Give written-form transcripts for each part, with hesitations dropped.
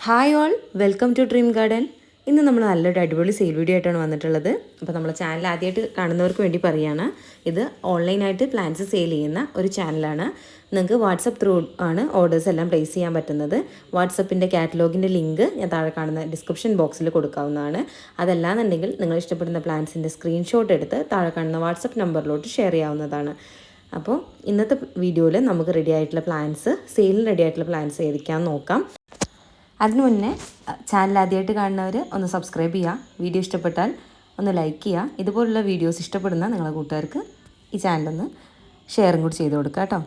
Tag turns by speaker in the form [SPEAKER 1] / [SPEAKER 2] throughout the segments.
[SPEAKER 1] Hi all, welcome to dream garden. ഇന്ന് നമ്മൾ നല്ലൊരു അടിപൊളി സെയിൽ വീഡിയോ ആയിട്ടാണ് വന്നിട്ടുള്ളത്. അപ്പോൾ നമ്മുടെ ചാനൽ ആദ്യമായിട്ട് കാണുന്നവർക്ക് വേണ്ടി പറയുകയാണ്, ഇത് ഓൺലൈനായിട്ട് പ്ലാന്റ്സ് സെയിൽ ചെയ്യുന്ന ഒരു ചാനലാണ്. നിങ്ങൾക്ക് വാട്സപ്പ് ത്രൂ ആണ് ഓർഡേഴ്സ് എല്ലാം പ്ലേസ് ചെയ്യാൻ പറ്റുന്നത്. വാട്സപ്പിൻ്റെ കാറ്റലോഗിൻ്റെ ലിങ്ക് ഞാൻ താഴെ കാണുന്ന ഡിസ്ക്രിപ്ഷൻ ബോക്സിൽ കൊടുക്കാവുന്നതാണ്. അതല്ലാന്നുണ്ടെങ്കിൽ നിങ്ങൾ ഇഷ്ടപ്പെടുന്ന പ്ലാന്റ്സിൻ്റെ സ്ക്രീൻഷോട്ട് എടുത്ത് താഴെ കാണുന്ന വാട്സപ്പ് നമ്പറിലോട്ട് ഷെയർ ചെയ്യാവുന്നതാണ്. അപ്പോൾ ഇന്നത്തെ വീഡിയോയിൽ നമുക്ക് റെഡി ആയിട്ടുള്ള പ്ലാന്റ്സ്, സെയിലിന് റെഡി ആയിട്ടുള്ള പ്ലാന്റ്സ് ഏതൊക്കെയാണെന്ന് നോക്കാം. അതിനു മുന്നേ ചാനൽ ആദ്യമായിട്ട് കാണുന്നവർ ഒന്ന് സബ്സ്ക്രൈബ് ചെയ്യുക, വീഡിയോ ഇഷ്ടപ്പെട്ടാൽ ഒന്ന് ലൈക്ക് ചെയ്യുക. ഇതുപോലുള്ള വീഡിയോസ് ഇഷ്ടപ്പെടുന്ന നിങ്ങളുടെ കൂട്ടുകാർക്ക് ഈ ചാനലൊന്ന് ഷെയറും കൂടി ചെയ്ത് കൊടുക്കുക കേട്ടോ.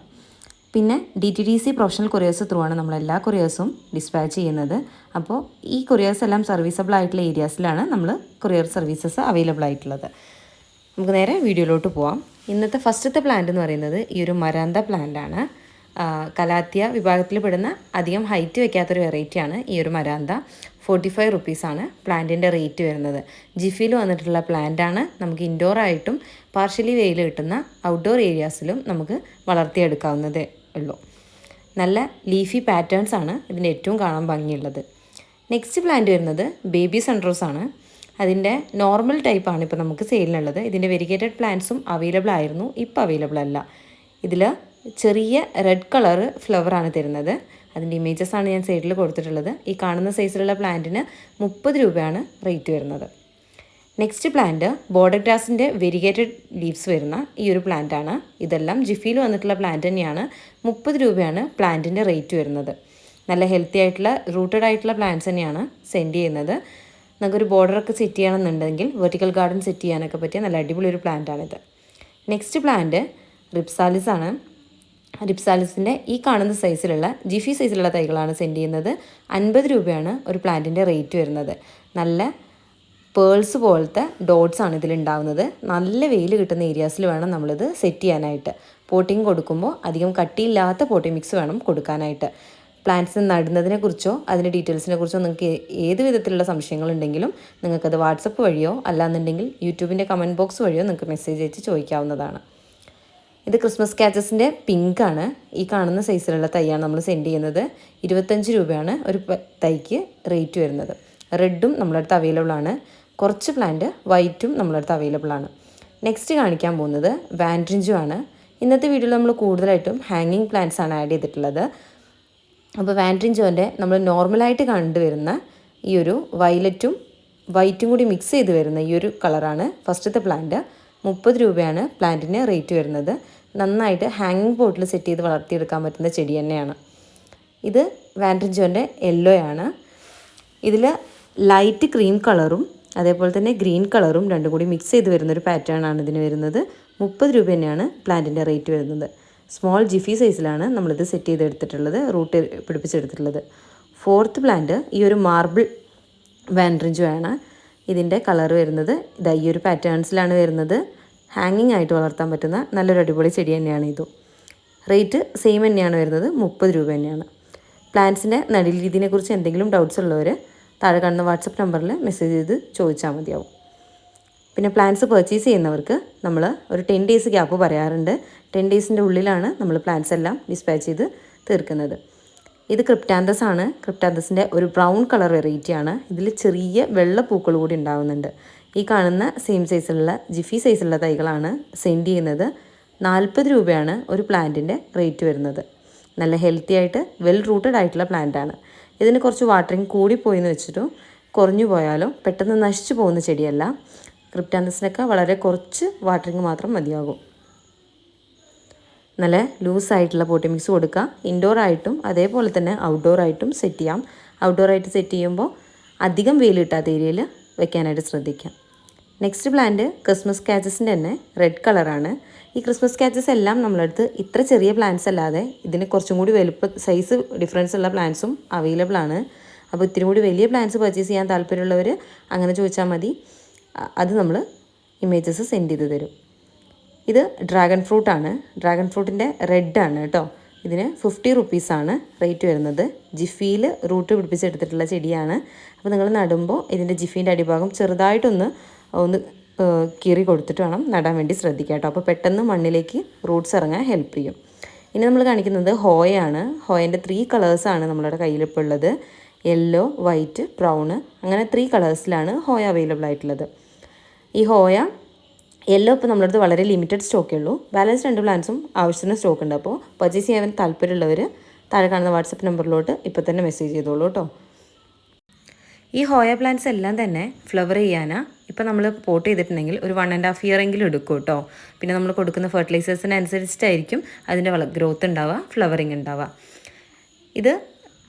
[SPEAKER 1] പിന്നെ DTDC പ്രൊഫഷണൽ കൊറിയേഴ്സ് ത്രൂ ആണ് നമ്മളെല്ലാ കൊറിയേഴ്സും ഡിസ്പാച്ച് ചെയ്യുന്നത്. അപ്പോൾ ഈ കൊറിയേഴ്സ് എല്ലാം സർവീസബിൾ ആയിട്ടുള്ള ഏരിയാസിലാണ് നമ്മൾ കൊറിയർ സർവീസസ് അവൈലബിൾ ആയിട്ടുള്ളത്. നമുക്ക് നേരെ വീഡിയോയിലോട്ട് പോവാം. ഇന്നത്തെ ഫസ്റ്റത്തെ പ്ലാന്റ് എന്ന് പറയുന്നത് ഈ ഒരു മരാന്ത പ്ലാന്റാണ്. കലാത്തിയ വിഭാഗത്തിൽ പെടുന്ന അധികം ഹൈറ്റ് വയ്ക്കാത്തൊരു വെറൈറ്റിയാണ് ഈ ഒരു മരാന്ത. 45 റുപ്പീസാണ് പ്ലാന്റിൻ്റെ റേറ്റ് വരുന്നത്. ജിഫിയിൽ വന്നിട്ടുള്ള പ്ലാന്റാണ്. നമുക്ക് ഇൻഡോർ ആയിട്ടും പാർഷ്യലി വെയിൽ കിട്ടുന്ന ഔട്ട്ഡോർ ഏരിയാസിലും നമുക്ക് വളർത്തിയെടുക്കാവുന്നതേ ഉള്ളൂ. നല്ല ലീഫി പാറ്റേൺസ് ആണ് ഇതിൻ്റെ ഏറ്റവും കാണാൻ ഭംഗിയുള്ളത്. നെക്സ്റ്റ് പ്ലാന്റ് വരുന്നത് ബേബി സൺറോസ് ആണ്. അതിൻ്റെ നോർമൽ ടൈപ്പാണ് ഇപ്പോൾ നമുക്ക് സെയിലിനുള്ളത്. ഇതിൻ്റെ വെരിഗേറ്റഡ് പ്ലാന്റ്സും അവൈലബിൾ ആയിരുന്നു, ഇപ്പോൾ അവൈലബിൾ അല്ല. ഇതിൽ ചെറിയ റെഡ് കളർ ഫ്ലവറാണ് തരുന്നത്. അതിൻ്റെ ഇമേജസാണ് ഞാൻ സൈഡിൽ കൊടുത്തിട്ടുള്ളത്. ഈ കാണുന്ന സൈസിലുള്ള പ്ലാന്റിന് 30 രൂപയാണ് റേറ്റ് വരുന്നത്. നെക്സ്റ്റ് പ്ലാന്റ് ബോർഡർ ഗ്രാസിൻ്റെ വെരിഗേറ്റഡ് ലീവ്സ് വരുന്ന ഈ ഒരു പ്ലാന്റാണ്. ഇതെല്ലാം ജിഫിയിൽ വന്നിട്ടുള്ള പ്ലാന്റ് തന്നെയാണ്. 30 രൂപയാണ് പ്ലാന്റിൻ്റെ റേറ്റ് വരുന്നത്. നല്ല ഹെൽത്തി ആയിട്ടുള്ള റൂട്ടഡ് ആയിട്ടുള്ള പ്ലാന്റ്സ് തന്നെയാണ് സെൻഡ് ചെയ്യുന്നത്. നമുക്കൊരു ബോർഡറൊക്കെ സെറ്റ് ചെയ്യണമെന്നുണ്ടെങ്കിൽ വെർട്ടിക്കൽ ഗാർഡൻ സെറ്റ് ചെയ്യാനൊക്കെ പറ്റിയ നല്ല അടിപൊളി ഒരു പ്ലാന്റാണിത്. നെക്സ്റ്റ് പ്ലാന്റ് റിപ്സാലിസ് ആണ്. റിപ്സാലിസിൻ്റെ ഈ കാണുന്ന സൈസിലുള്ള ജിഫി സൈസിലുള്ള തൈകളാണ് സെൻഡ് ചെയ്യുന്നത്. 50 രൂപയാണ് ഒരു പ്ലാന്റിൻ്റെ റേറ്റ് വരുന്നത്. നല്ല പേൾസ് പോലത്തെ ഡോട്ട്സ് ആണ് ഇതിലുണ്ടാവുന്നത്. നല്ല വെയിൽ കിട്ടുന്ന ഏരിയാസിൽ വേണം നമ്മളിത് സെറ്റ് ചെയ്യാനായിട്ട്. പോട്ടിങ് കൊടുക്കുമ്പോൾ അധികം കട്ടിയില്ലാത്ത പോട്ടിംഗ് മിക്സ് വേണം കൊടുക്കാനായിട്ട്. പ്ലാന്റ്സ് നടുന്നതിനെക്കുറിച്ചോ അതിൻ്റെ ഡീറ്റെയിൽസിനെ കുറിച്ചോ നിങ്ങൾക്ക് ഏത് വിധത്തിലുള്ള സംശയങ്ങളുണ്ടെങ്കിലും നിങ്ങൾക്കത് വാട്സപ്പ് വഴിയോ അല്ലാന്നുണ്ടെങ്കിൽ യൂട്യൂബിൻ്റെ കമൻറ്റ് ബോക്സ് വഴിയോ നിങ്ങൾക്ക് മെസ്സേജ് അയച്ച് ചോദിക്കാവുന്നതാണ്. ഇത് ക്രിസ്മസ് കാച്ചസിൻ്റെ പിങ്കാണ്. ഈ കാണുന്ന സൈസിലുള്ള തൈയാണ് നമ്മൾ സെൻഡ് ചെയ്യുന്നത്. 25 രൂപയാണ് ഒരു തൈക്ക് റേറ്റ് വരുന്നത്. റെഡും നമ്മളടുത്ത് അവൈലബിൾ ആണ്. കുറച്ച് പ്ലാന്റ് വൈറ്റും നമ്മളടുത്ത് അവൈലബിൾ ആണ്. നെക്സ്റ്റ് കാണിക്കാൻ പോകുന്നത് വാൻഡ്രിഞ്ചു ആണ്. ഇന്നത്തെ വീഡിയോയിൽ നമ്മൾ കൂടുതലായിട്ടും ഹാങ്ങിങ് പ്ലാന്റ്സ് ആണ് ആഡ് ചെയ്തിട്ടുള്ളത്. അപ്പോൾ വാൻഡ്രിഞ്ചോൻ്റെ നമ്മൾ നോർമലായിട്ട് കണ്ടുവരുന്ന ഈ ഒരു വയലറ്റും വൈറ്റും കൂടി മിക്സ് ചെയ്ത് വരുന്ന ഈ ഒരു കളറാണ് ഫസ്റ്റത്തെ പ്ലാന്റ്. 30 രൂപയാണ് പ്ലാന്റിന് റേറ്റ് വരുന്നത്. നന്നായിട്ട് ഹാങ്ങിങ് പോട്ടിൽ സെറ്റ് ചെയ്ത് വളർത്തിയെടുക്കാൻ പറ്റുന്ന ചെടി തന്നെയാണ്. ഇത് വാൻഡ്രിഞ്ചോൻ്റെ യെല്ലോ ആണ്. ഇതിൽ ലൈറ്റ് ക്രീം കളറും അതേപോലെ തന്നെ ഗ്രീൻ കളറും രണ്ടും കൂടി മിക്സ് ചെയ്ത് വരുന്നൊരു പാറ്റേൺ ആണ് ഇതിന് വരുന്നത്. 30 രൂപ തന്നെയാണ് പ്ലാന്റിൻ്റെ റേറ്റ് വരുന്നത്. സ്മോൾ ജിഫി സൈസിലാണ് നമ്മളിത് സെറ്റ് ചെയ്തെടുത്തിട്ടുള്ളത്, റൂട്ട് പിടിപ്പിച്ചെടുത്തിട്ടുള്ളത്. ഫോർത്ത് പ്ലാന്റ് ഈ ഒരു മാർബിൾ വാൻഡ്രിഞ്ചോ ആണ്. ഇതിൻ്റെ കളർ വരുന്നത് ഇതാ ഈ ഒരു പാറ്റേൺസിലാണ് വരുന്നത്. ഹാങ്ങിങ് ആയിട്ട് വളർത്താൻ പറ്റുന്ന നല്ലൊരു അടിപൊളി ചെടി തന്നെയാണ് ഇതും. റേറ്റ് സെയിം തന്നെയാണ് വരുന്നത്, 30 രൂപ തന്നെയാണ്. പ്ലാന്റ്സിൻ്റെ നടീൽ രീതിയെക്കുറിച്ച് എന്തെങ്കിലും ഡൗട്ട്സ് ഉള്ളവർ താഴെ കാണുന്ന വാട്സപ്പ് നമ്പറിൽ മെസ്സേജ് ചെയ്ത് ചോദിച്ചാൽ മതിയാവും. പിന്നെ പ്ലാന്റ്സ് പർച്ചേസ് ചെയ്യുന്നവർക്ക് നമ്മൾ ഒരു 10 ഡേയ്സ് ഗ്യാപ്പ് പറയാറുണ്ട്. 10 ഡേയ്സിൻ്റെ ഉള്ളിലാണ് നമ്മൾ പ്ലാന്റ്സ് എല്ലാം ഡിസ്പാച്ച് ചെയ്ത് തീർക്കുന്നത്. ഇത് ക്രിപ്റ്റാന്തസ് ആണ്. ക്രിപ്റ്റാന്തസിൻ്റെ ഒരു ബ്രൗൺ കളർ വെറൈറ്റിയാണ്. ഇതിൽ ചെറിയ വെള്ള പൂക്കൾ കൂടി ഉണ്ടാകുന്നുണ്ട്. ഈ കാണുന്ന സെയിം സൈസിലുള്ള ജിഫി സൈസിലുള്ള തൈകളാണ് സെൻഡ് ചെയ്യുന്നത്. 40 രൂപയാണ് ഒരു പ്ലാന്റിൻ്റെ റേറ്റ് വരുന്നത്. നല്ല ഹെൽത്തി ആയിട്ട് വെൽ റൂട്ടഡ് ആയിട്ടുള്ള പ്ലാന്റാണ്. ഇതിന് കുറച്ച് വാട്ടറിങ് കൂടിപ്പോയി എന്ന് വെച്ചിട്ടും കുറഞ്ഞു പോയാലും പെട്ടെന്ന് നശിച്ചു പോകുന്ന ചെടിയല്ല. ക്രിപ്റ്റാന്തസിനൊക്കെ വളരെ കുറച്ച് വാട്ടറിങ് മാത്രം മതിയാകും. നല്ല ലൂസായിട്ടുള്ള പോട്ടി മിക്സ് കൊടുക്കുക. ഇൻഡോർ ആയിട്ടും അതേപോലെ തന്നെ ഔട്ട്ഡോർ ആയിട്ടും സെറ്റ് ചെയ്യാം. ഔട്ട്ഡോർ ആയിട്ട് സെറ്റ് ചെയ്യുമ്പോൾ അധികം വെയിൽ കിട്ടാത്ത ഏരിയയിൽ വെക്കാനായിട്ട് ശ്രദ്ധിക്കാം. നെക്സ്റ്റ് പ്ലാന്റ് ക്രിസ്മസ് കാച്ചസിൻ്റെ തന്നെ റെഡ് കളറാണ്. ഈ ക്രിസ്മസ് കാച്ചസ് എല്ലാം നമ്മളടുത്ത് ഇത്ര ചെറിയ പ്ലാന്റ്സ് അല്ലാതെ ഇതിന് കുറച്ചും കൂടി വലുപ്പ സൈസ് ഡിഫറൻസ് ഉള്ള പ്ലാന്റ്സും അവൈലബിൾ ആണ്. അപ്പോൾ ഇത്തിരി കൂടി വലിയ പ്ലാന്റ്സ് പർച്ചേസ് ചെയ്യാൻ താല്പര്യമുള്ളവർ അങ്ങനെ ചോദിച്ചാൽ മതി. അത് നമ്മൾ ഇമേജസ് സെൻഡ് ചെയ്ത് തരും. ഇത് ഡ്രാഗൺ ഫ്രൂട്ടാണ്. ഡ്രാഗൺ ഫ്രൂട്ടിൻ്റെ റെഡാണ് കേട്ടോ. ഇതിന് 50 റുപ്പീസാണ് റേറ്റ് വരുന്നത്. ജിഫിയിൽ റൂട്ട് പിടിപ്പിച്ചെടുത്തിട്ടുള്ള ചെടിയാണ്. അപ്പോൾ നിങ്ങൾ നടുമ്പോൾ ഇതിൻ്റെ ജിഫീൻ്റെ അടിഭാഗം ചെറുതായിട്ടൊന്ന് കീറി കൊടുത്തിട്ട് വേണം നടാൻ വേണ്ടി ശ്രദ്ധിക്കുക കേട്ടോ. അപ്പോൾ പെട്ടെന്ന് മണ്ണിലേക്ക് റൂട്ട്സ് ഇറങ്ങാൻ ഹെൽപ്പ് ചെയ്യും. ഇനി നമ്മൾ കാണിക്കുന്നത് ഹോയാണ്. ഹോയൻ്റെ 3 കളേഴ്സാണ് നമ്മളുടെ കയ്യിലിപ്പോൾ ഉള്ളത്. യെല്ലോ, വൈറ്റ്, ബ്രൗണ് അങ്ങനെ 3 കളേഴ്സിലാണ് ഹോയ അവൈലബിൾ ആയിട്ടുള്ളത്. ഈ ഹോയ യെല്ലോ ഇപ്പോൾ നമ്മുടെ അടുത്ത് വളരെ ലിമിറ്റഡ് സ്റ്റോക്കേ ഉള്ളൂ. ബാലൻസ് 2 പ്ലാന്റ്സും ആവശ്യത്തിന് സ്റ്റോക്ക് ഉണ്ട്. അപ്പോൾ പർച്ചേസ് ചെയ്യാൻ താല്പര്യമുള്ളവർ താഴെ കാണുന്ന വാട്സപ്പ് നമ്പറിലോട്ട് ഇപ്പോൾ തന്നെ മെസ്സേജ് ചെയ്തോളൂ കേട്ടോ. ഈ ഹോയ പ്ലാന്റ്സ് എല്ലാം തന്നെ ഫ്ലവർ ചെയ്യാനാണ്. ഇപ്പോൾ നമ്മൾ പോട്ട് ചെയ്തിട്ടുണ്ടെങ്കിൽ ഒരു 1.5 ഇയർ എങ്കിലും എടുക്കും കേട്ടോ. പിന്നെ നമ്മൾ കൊടുക്കുന്ന ഫെർട്ടിലൈസേഴ്സിനനുസരിച്ചിട്ടായിരിക്കും അതിൻ്റെ ഗ്രോത്ത് ഉണ്ടാവുക, ഫ്ലവറിങ് ഉണ്ടാവുക. ഇത്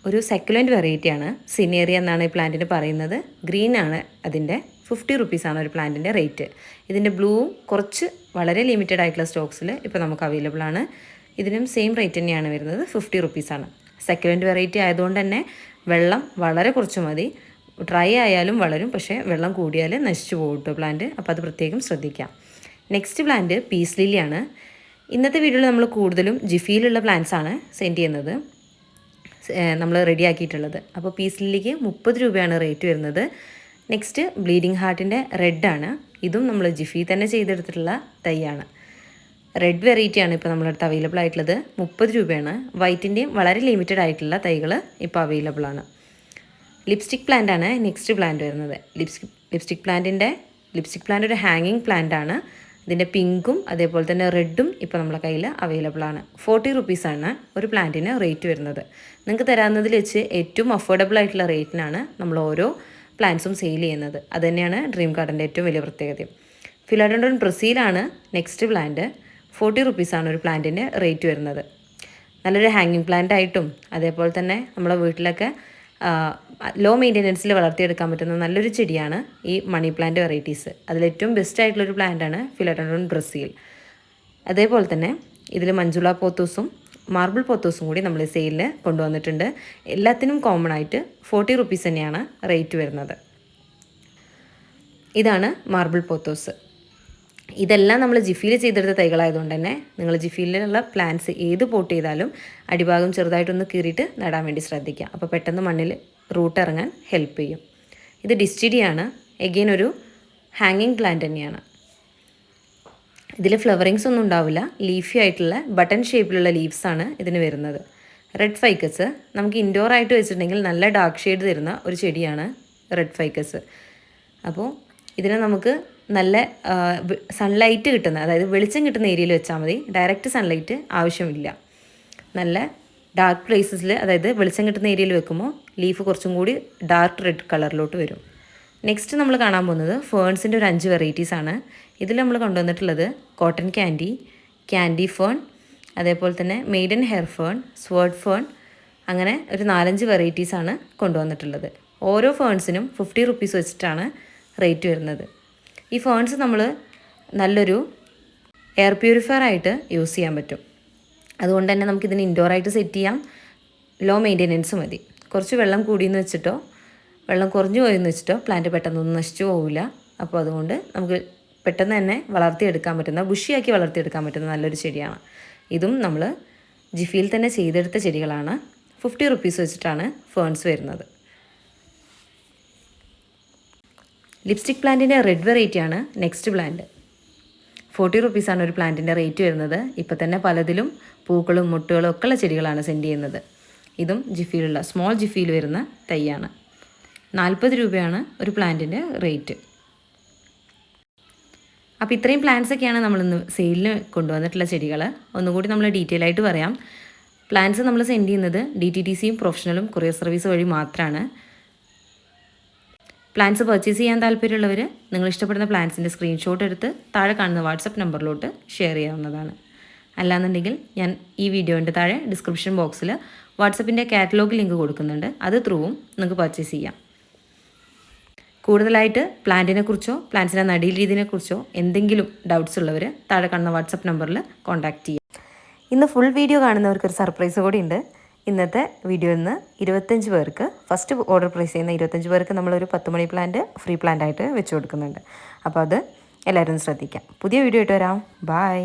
[SPEAKER 1] ഒരു സെക്കുലൻറ്റ് വെറൈറ്റിയാണ്. സിനേറിയ എന്നാണ് ഈ പ്ലാന്റിന് പറയുന്നത്. ഗ്രീൻ ആണ് അതിൻ്റെ. 50 റുപ്പീസാണ് ഒരു പ്ലാന്റിൻ്റെ റേറ്റ്. ഇതിൻ്റെ ബ്ലൂവും കുറച്ച് വളരെ ലിമിറ്റഡ് ആയിട്ടുള്ള സ്റ്റോക്സിൽ ഇപ്പോൾ നമുക്ക് അവൈലബിൾ ആണ്. ഇതിനും സെയിം റേറ്റ് തന്നെയാണ് വരുന്നത്, 50 റുപ്പീസാണ്. സെക്കുലൻറ്റ് വെറൈറ്റി ആയതുകൊണ്ട് തന്നെ വെള്ളം വളരെ കുറച്ച് മതി. ഡ്രൈ ആയാലും വളരും, പക്ഷേ വെള്ളം കൂടിയാൽ നശിച്ചു പോകും കേട്ടോ പ്ലാന്റ്. അപ്പോൾ അത് പ്രത്യേകം ശ്രദ്ധിക്കാം. നെക്സ്റ്റ് പ്ലാന്റ് പീസ് ലില്ലിയാണ്. ഇന്നത്തെ വീഡിയോയിൽ നമ്മൾ കൂടുതലും ജിഫിയിലുള്ള പ്ലാന്റ്സ് ആണ് സെൻഡ് ചെയ്യുന്നത്, നമ്മൾ റെഡിയാക്കിയിട്ടുള്ളത്. അപ്പോൾ പീസ് ലില്ലിക്ക് 30 രൂപയാണ് റേറ്റ് വരുന്നത്. നെക്സ്റ്റ് ബ്ലീഡിങ് ഹാർട്ടിൻ്റെ റെഡാണ്. ഇതും നമ്മൾ ജിഫി തന്നെ ചെയ്തെടുത്തിട്ടുള്ള തൈയാണ്. റെഡ് വെറൈറ്റിയാണ് ഇപ്പോൾ നമ്മുടെ അടുത്ത് അവൈലബിൾ ആയിട്ടുള്ളത്. 30 രൂപയാണ്. വൈറ്റിൻ്റെയും വളരെ ലിമിറ്റഡ് ആയിട്ടുള്ള തൈകൾ ഇപ്പോൾ അവൈലബിൾ ആണ്. ലിപ്സ്റ്റിക് പ്ലാന്റ് ആണ് നെക്സ്റ്റ് പ്ലാന്റ് വരുന്നത്. ലിപ്സ്റ്റിക് പ്ലാന്റ് ഒരു ഹാങ്ങിങ് പ്ലാന്റ് ആണ്. ഇതിൻ്റെ പിങ്കും അതേപോലെ തന്നെ റെഡും ഇപ്പോൾ നമ്മളെ കയ്യിൽ അവൈലബിൾ ആണ്. 40 റുപ്പീസാണ് ഒരു പ്ലാന്റിന് റേറ്റ് വരുന്നത്. നിങ്ങൾക്ക് തരാവുന്നതിൽ വെച്ച് ഏറ്റവും അഫോർഡബിൾ ആയിട്ടുള്ള റേറ്റിനാണ് നമ്മൾ ഓരോ പ്ലാന്റ്സും സെയിൽ ചെയ്യുന്നത്. അതുതന്നെയാണ് ഡ്രീം ഗാർഡൻ്റെ ഏറ്റവും വലിയ പ്രത്യേകത. ഫിലോഡോണ്ടൺ ബ്രസീലാണ് നെക്സ്റ്റ് പ്ലാന്റ്. 40 റുപ്പീസാണ് ഒരു പ്ലാന്റിൻ്റെ റേറ്റ് വരുന്നത്. നല്ലൊരു ഹാങ്ങിങ് പ്ലാന്റ് ആയിട്ടും അതേപോലെ തന്നെ നമ്മളെ വീട്ടിലൊക്കെ ലോ മെയിൻ്റെനൻസിൽ വളർത്തിയെടുക്കാൻ പറ്റുന്ന നല്ലൊരു ചെടിയാണ് ഈ മണി പ്ലാന്റ് വെറൈറ്റീസ്. അതിലേറ്റവും ബെസ്റ്റ് ആയിട്ടുള്ളൊരു പ്ലാന്റാണ് ഫിലോഡോണ്ടൺ ബ്രസീൽ. അതേപോലെ തന്നെ ഇതിൽ മഞ്ജുള പോത്തൂസും മാർബിൾ പോത്തൂസും കൂടി നമ്മൾ സെയിലിൽ കൊണ്ടുവന്നിട്ടുണ്ട്. എല്ലാത്തിനും കോമൺ ആയിട്ട് 40 റുപ്പീസ് തന്നെയാണ് റേറ്റ് വരുന്നത്. ഇതാണ് മാർബിൾ പോത്തോസ്. ഇതെല്ലാം നമ്മൾ ജിഫിയിൽ ചെയ്തെടുത്ത തൈകളായതുകൊണ്ട് തന്നെ നിങ്ങൾ ജിഫിയിലുള്ള പ്ലാന്റ്സ് ഏത് പോട്ട് ചെയ്താലും അടിഭാഗം ചെറുതായിട്ടൊന്ന് കീറിയിട്ട് നടാൻ വേണ്ടി ശ്രദ്ധിക്കുക. അപ്പോൾ പെട്ടെന്ന് മണ്ണിൽ റൂട്ട് ഇറങ്ങാൻ ഹെൽപ്പ് ചെയ്യും. ഇത് ഡിസ്റ്റിഡിയാണ്. എഗെയിൻ ഒരു ഹാങ്ങിങ് പ്ലാന്റ് തന്നെയാണ്. ഇതിൽ ഫ്ലവറിങ്സ് ഒന്നും ഉണ്ടാവില്ല. ലീഫി ആയിട്ടുള്ള ബട്ടൺ ഷേപ്പിലുള്ള ലീവ്സാണ് ഇതിന് വരുന്നത്. റെഡ് ഫൈക്കസ് നമുക്ക് ഇൻഡോർ ആയിട്ട് വെച്ചിട്ടുണ്ടെങ്കിൽ നല്ല ഡാർക്ക് ഷെയ്ഡ് തരുന്ന ഒരു ചെടിയാണ് റെഡ് ഫൈക്കസ്. അപ്പോൾ ഇതിനെ നമുക്ക് നല്ല സൺലൈറ്റ് കിട്ടുന്ന, അതായത് വെളിച്ചം കിട്ടുന്ന ഏരിയയിൽ വെച്ചാൽ മതി. ഡയറക്റ്റ് സൺലൈറ്റ് ആവശ്യമില്ല. നല്ല ഡാർക്ക് പ്ലേസസിൽ, അതായത് വെളിച്ചം കിട്ടുന്ന ഏരിയയിൽ വെക്കുമ്പോൾ ലീഫ് കുറച്ചും കൂടി ഡാർക്ക് റെഡ് കളറിലോട്ട് വരും. നെക്സ്റ്റ് നമ്മൾ കാണാൻ പോകുന്നത് ഫേൺസിൻ്റെ ഒരു 5 വെറൈറ്റീസാണ്. ഇതിൽ നമ്മൾ കൊണ്ടുവന്നിട്ടുള്ളത് കോട്ടൺ ക്യാൻഡി ഫേൺ, അതേപോലെ തന്നെ maiden hair fern, sword fern, അങ്ങനെ ഒരു 4-5 വെറൈറ്റീസാണ് കൊണ്ടുവന്നിട്ടുള്ളത്. ഓരോ ഫേൺസിനും 50 റുപ്പീസ് വെച്ചിട്ടാണ് റേറ്റ് വരുന്നത്. ഈ ഫേൺസ് നമ്മൾ നല്ലൊരു എയർ പ്യൂരിഫയർ ആയിട്ട് യൂസ് ചെയ്യാൻ പറ്റും. അതുകൊണ്ട് തന്നെ നമുക്കിതിന് ഇൻഡോറായിട്ട് സെറ്റ് ചെയ്യാം. ലോ മെയിൻ്റെനൻസ് മതി. കുറച്ച് വെള്ളം കൂടിയെന്ന് വെച്ചിട്ടോ വെള്ളം കുറഞ്ഞു പോയെന്ന് വെച്ചിട്ടോ പ്ലാന്റ് പെട്ടെന്നൊന്നും നശിച്ചു പോവില്ല. അപ്പോൾ അതുകൊണ്ട് നമുക്ക് പെട്ടെന്ന് തന്നെ വളർത്തിയെടുക്കാൻ പറ്റുന്ന, ബുഷിയാക്കി വളർത്തിയെടുക്കാൻ പറ്റുന്ന നല്ലൊരു ചെടിയാണ്. ഇതും നമ്മൾ ജിഫിയിൽ തന്നെ ചെയ്തെടുത്ത ചെടികളാണ്. 50 റുപ്പീസ് വെച്ചിട്ടാണ് ഫേൺസ് വരുന്നത്. ലിപ്സ്റ്റിക് പ്ലാന്റിൻ്റെ റെഡ് വെറൈറ്റിയാണ് നെക്സ്റ്റ് പ്ലാന്റ്. 40 റുപ്പീസാണ് ഒരു പ്ലാന്റിൻ്റെ റേറ്റ് വരുന്നത്. ഇപ്പോൾ തന്നെ പലതിലും പൂക്കളും മുട്ടുകളും ഒക്കെ ഉള്ള ചെടികളാണ് സെൻഡ് ചെയ്യുന്നത്. ഇതും ജിഫിയിലുള്ള സ്മോൾ ജിഫിയിൽ വരുന്ന തൈയാണ്. 40 രൂപയാണ് ഒരു പ്ലാന്റിൻ്റെ റേറ്റ്. അപ്പോൾ ഇത്രയും പ്ലാന്റ്സൊക്കെയാണ് നമ്മളിന്ന് സെയിലിന് കൊണ്ടുവന്നിട്ടുള്ള ചെടികൾ. ഒന്നുകൂടി നമ്മൾ ഡീറ്റെയിൽ ആയിട്ട് പറയാം. പ്ലാന്റ്സ് നമ്മൾ സെൻഡ് ചെയ്യുന്നത് DTDCയും പ്രൊഫഷണലും കൊറിയർ സർവീസ് വഴി മാത്രമാണ്. പ്ലാന്റ്സ് പർച്ചേസ് ചെയ്യാൻ താല്പര്യമുള്ളവർ നിങ്ങൾ ഇഷ്ടപ്പെടുന്ന പ്ലാന്റ്സിൻ്റെ സ്ക്രീൻഷോട്ട് എടുത്ത് താഴെ കാണുന്ന വാട്സപ്പ് നമ്പറിലോട്ട് ഷെയർ ചെയ്യാവുന്നതാണ്. അല്ലാന്നുണ്ടെങ്കിൽ ഞാൻ ഈ വീഡിയോൻ്റെ താഴെ ഡിസ്ക്രിപ്ഷൻ ബോക്സിൽ വാട്സപ്പിൻ്റെ കാറ്റലോഗ് ലിങ്ക് കൊടുക്കുന്നുണ്ട്. അത് ത്രൂവും നിങ്ങൾക്ക് പർച്ചേസ് ചെയ്യാം. കൂടുതലായിട്ട് പ്ലാന്റിനെക്കുറിച്ചോ പ്ലാന്റ്സിൻ്റെ നടീൽ രീതിയെക്കുറിച്ചോ എന്തെങ്കിലും ഡൗട്ട്സ് ഉള്ളവർ താഴെ കാണുന്ന വാട്സപ്പ് നമ്പറിൽ കോൺടാക്റ്റ് ചെയ്യാം. ഇന്ന് ഫുൾ വീഡിയോ കാണുന്നവർക്കൊരു സർപ്രൈസ് കൂടി ഉണ്ട്. ഇന്നത്തെ വീഡിയോയിൽ നിന്ന് 25 പേർക്ക്, ഫസ്റ്റ് ഓർഡർ പ്ലേസ് ചെയ്യുന്ന 25 പേർക്ക് നമ്മളൊരു 10 മണി പ്ലാന്റ് ഫ്രീ പ്ലാന്റ് ആയിട്ട് വെച്ച് കൊടുക്കുന്നുണ്ട്. അപ്പോൾ അത് എല്ലാവരും ശ്രദ്ധിക്കാം. പുതിയ വീഡിയോ ആയിട്ട് വരാം. ബൈ.